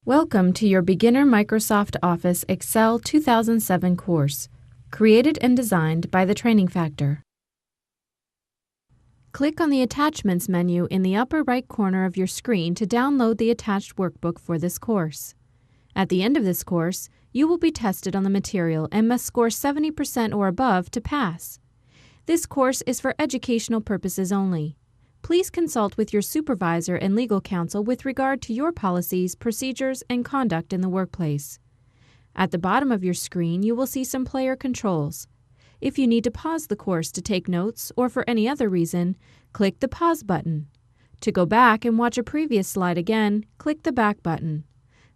Welcome to your Beginner Microsoft Office Excel 2007 course, created and designed by the Training Factor. Click on the Attachments menu in the upper right corner of your screen to download the attached workbook for this course. At the end of this course, you will be tested on the material and must score 70% or above to pass. This course is for educational purposes only. Please consult with your supervisor and legal counsel with regard to your policies, procedures, and conduct in the workplace. At the bottom of your screen, you will see some player controls. If you need to pause the course to take notes or for any other reason, click the Pause button. To go back and watch a previous slide again, click the Back button.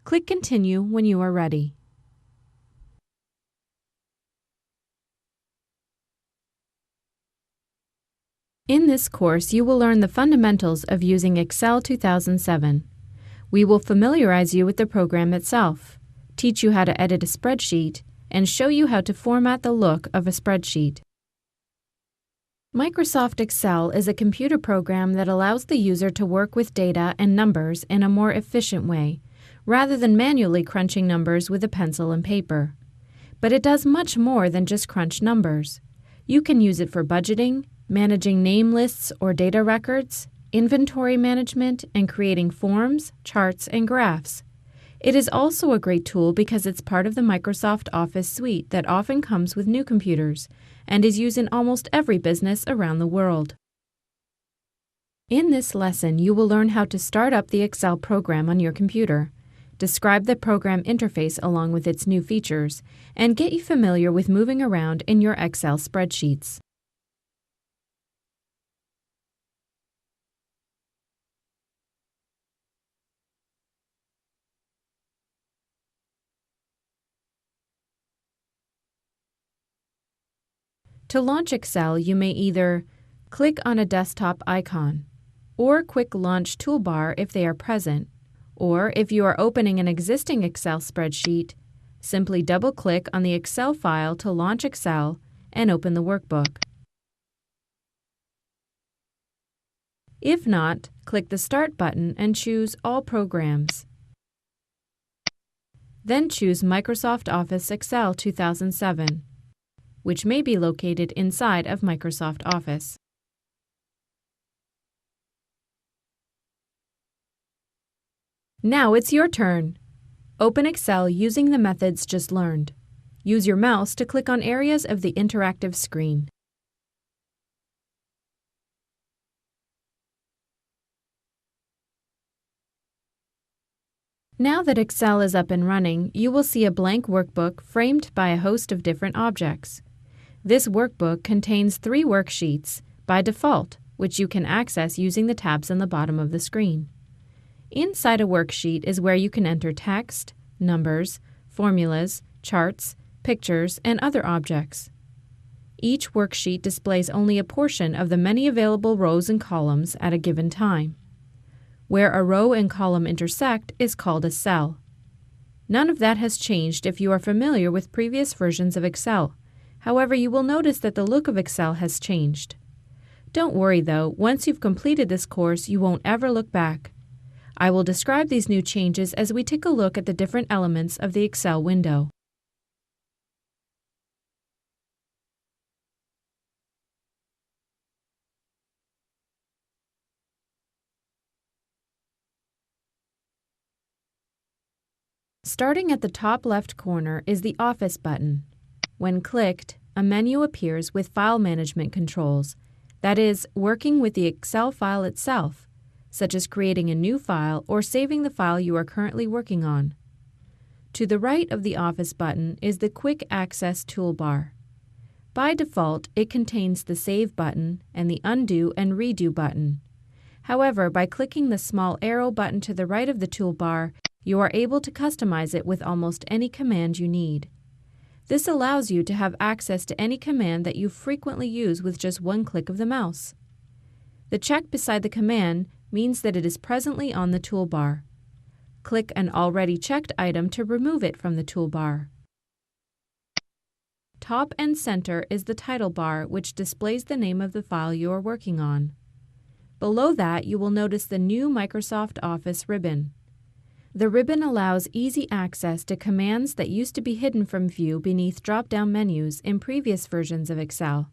Click Continue when you are ready. In this course, you will learn the fundamentals of using Excel 2007. We will familiarize you with the program itself, teach you how to edit a spreadsheet, and show you how to format the look of a spreadsheet. Microsoft Excel is a computer program that allows the user to work with data and numbers in a more efficient way, rather than manually crunching numbers with a pencil and paper. But it does much more than just crunch numbers. You can use it for budgeting, managing name lists or data records, inventory management, and creating forms, charts, and graphs. It is also a great tool because it's part of the Microsoft Office suite that often comes with new computers and is used in almost every business around the world. In this lesson, you will learn how to start up the Excel program on your computer, describe the program interface along with its new features, and get you familiar with moving around in your Excel spreadsheets. To launch Excel, you may either click on a desktop icon, or Quick Launch Toolbar if they are present, or if you are opening an existing Excel spreadsheet, simply double-click on the Excel file to launch Excel and open the workbook. If not, click the Start button and choose All Programs. Then choose Microsoft Office Excel 2007. Which may be located inside of Microsoft Office. Now it's your turn. Open Excel using the methods just learned. Use your mouse to click on areas of the interactive screen. Now that Excel is up and running, you will see a blank workbook framed by a host of different objects. This workbook contains 3 worksheets by default, which you can access using the tabs on the bottom of the screen. Inside a worksheet is where you can enter text, numbers, formulas, charts, pictures, and other objects. Each worksheet displays only a portion of the many available rows and columns at a given time. Where a row and column intersect is called a cell. None of that has changed if you are familiar with previous versions of Excel. However, you will notice that the look of Excel has changed. Don't worry though, once you've completed this course, you won't ever look back. I will describe these new changes as we take a look at the different elements of the Excel window. Starting at the top left corner is the Office button. When clicked, a menu appears with file management controls, that is, working with the Excel file itself, such as creating a new file or saving the file you are currently working on. To the right of the Office button is the Quick Access toolbar. By default, it contains the Save button and the Undo and Redo button. However, by clicking the small arrow button to the right of the toolbar, you are able to customize it with almost any command you need. This allows you to have access to any command that you frequently use with just one click of the mouse. The check beside the command means that it is presently on the toolbar. Click an already checked item to remove it from the toolbar. Top and center is the title bar, which displays the name of the file you are working on. Below that, you will notice the new Microsoft Office ribbon. The ribbon allows easy access to commands that used to be hidden from view beneath drop-down menus in previous versions of Excel.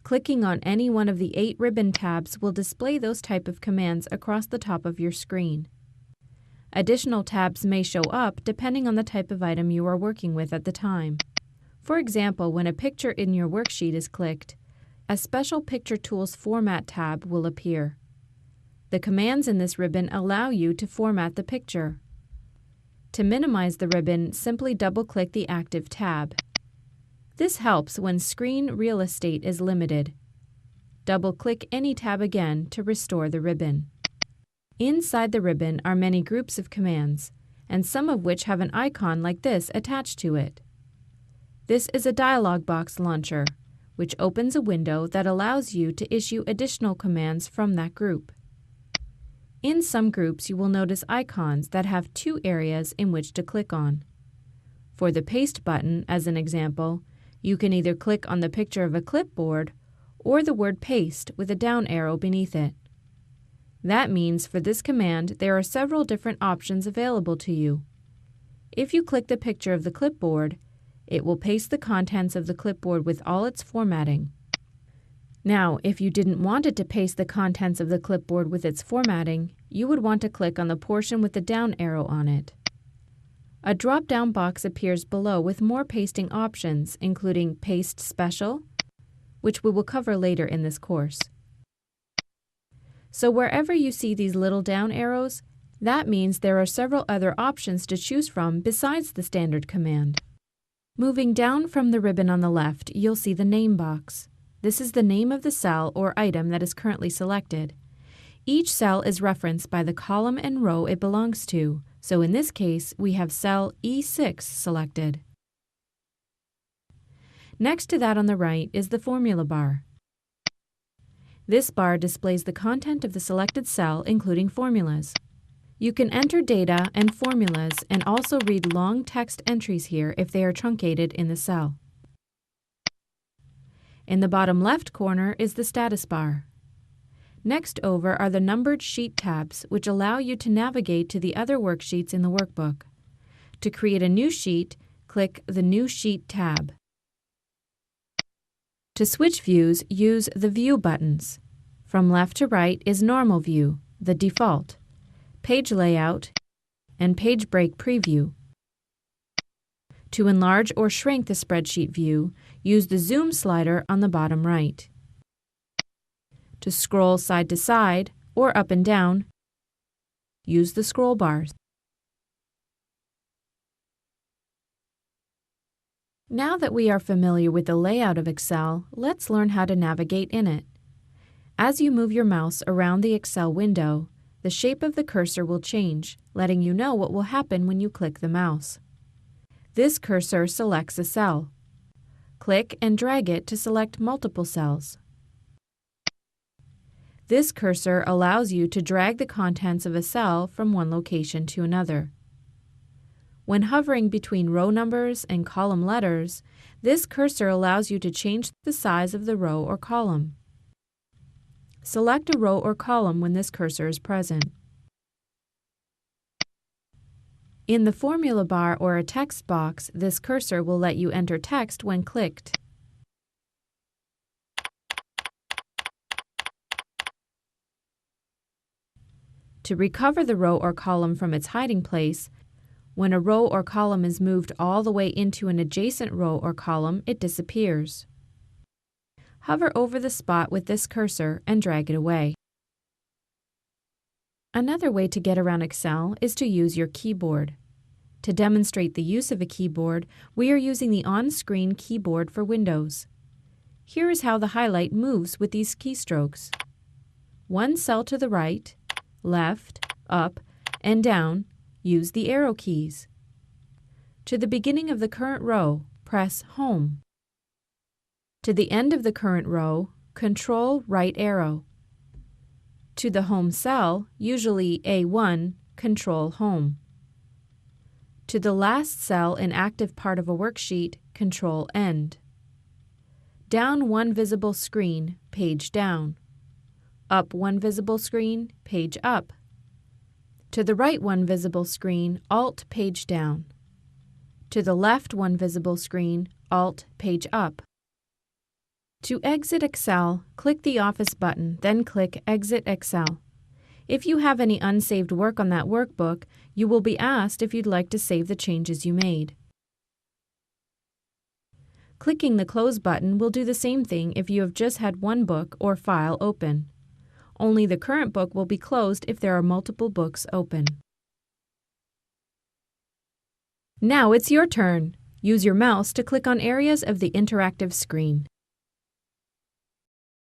Clicking on any one of the 8 ribbon tabs will display those type of commands across the top of your screen. Additional tabs may show up depending on the type of item you are working with at the time. For example, when a picture in your worksheet is clicked, a special Picture Tools Format tab will appear. The commands in this ribbon allow you to format the picture. To minimize the ribbon, simply double-click the active tab. This helps when screen real estate is limited. Double-click any tab again to restore the ribbon. Inside the ribbon are many groups of commands, and some of which have an icon like this attached to it. This is a dialog box launcher, which opens a window that allows you to issue additional commands from that group. In some groups, you will notice icons that have 2 areas in which to click on. For the Paste button, as an example, you can either click on the picture of a clipboard or the word Paste with a down arrow beneath it. That means for this command, there are several different options available to you. If you click the picture of the clipboard, it will paste the contents of the clipboard with all its formatting. Now, if you didn't want it to paste the contents of the clipboard with its formatting, you would want to click on the portion with the down arrow on it. A drop-down box appears below with more pasting options, including Paste Special, which we will cover later in this course. So wherever you see these little down arrows, that means there are several other options to choose from besides the standard command. Moving down from the ribbon on the left, you'll see the name box. This is the name of the cell or item that is currently selected. Each cell is referenced by the column and row it belongs to, so in this case, we have cell E6 selected. Next to that on the right is the formula bar. This bar displays the content of the selected cell, including formulas. You can enter data and formulas and also read long text entries here if they are truncated in the cell. In the bottom left corner is the status bar. Next over are the numbered sheet tabs, which allow you to navigate to the other worksheets in the workbook. To create a new sheet, click the New Sheet tab. To switch views, use the View buttons. From left to right is Normal View, the default, Page Layout, and Page Break Preview. To enlarge or shrink the spreadsheet view, use the Zoom slider on the bottom right. To scroll side to side or up and down, use the scroll bars. Now that we are familiar with the layout of Excel, let's learn how to navigate in it. As you move your mouse around the Excel window, the shape of the cursor will change, letting you know what will happen when you click the mouse. This cursor selects a cell. Click and drag it to select multiple cells. This cursor allows you to drag the contents of a cell from one location to another. When hovering between row numbers and column letters, this cursor allows you to change the size of the row or column. Select a row or column when this cursor is present. In the formula bar or a text box, this cursor will let you enter text when clicked. To recover the row or column from its hiding place, when a row or column is moved all the way into an adjacent row or column, it disappears. Hover over the spot with this cursor and drag it away. Another way to get around Excel is to use your keyboard. To demonstrate the use of a keyboard, we are using the on-screen keyboard for Windows. Here is how the highlight moves with these keystrokes. One cell to the right, left, up, and down, use the arrow keys. To the beginning of the current row, press Home. To the end of the current row, Control right arrow. To the home cell, usually A1, Control Home. To the last cell in active part of a worksheet, Control End. Down one visible screen, Page Down. Up one visible screen, Page Up. To the right one visible screen, Alt Page Down. To the left one visible screen, Alt Page Up. To exit Excel, click the Office button, then click Exit Excel. If you have any unsaved work on that workbook, you will be asked if you'd like to save the changes you made. Clicking the Close button will do the same thing if you have just had one book or file open. Only the current book will be closed if there are multiple books open. Now it's your turn. Use your mouse to click on areas of the interactive screen.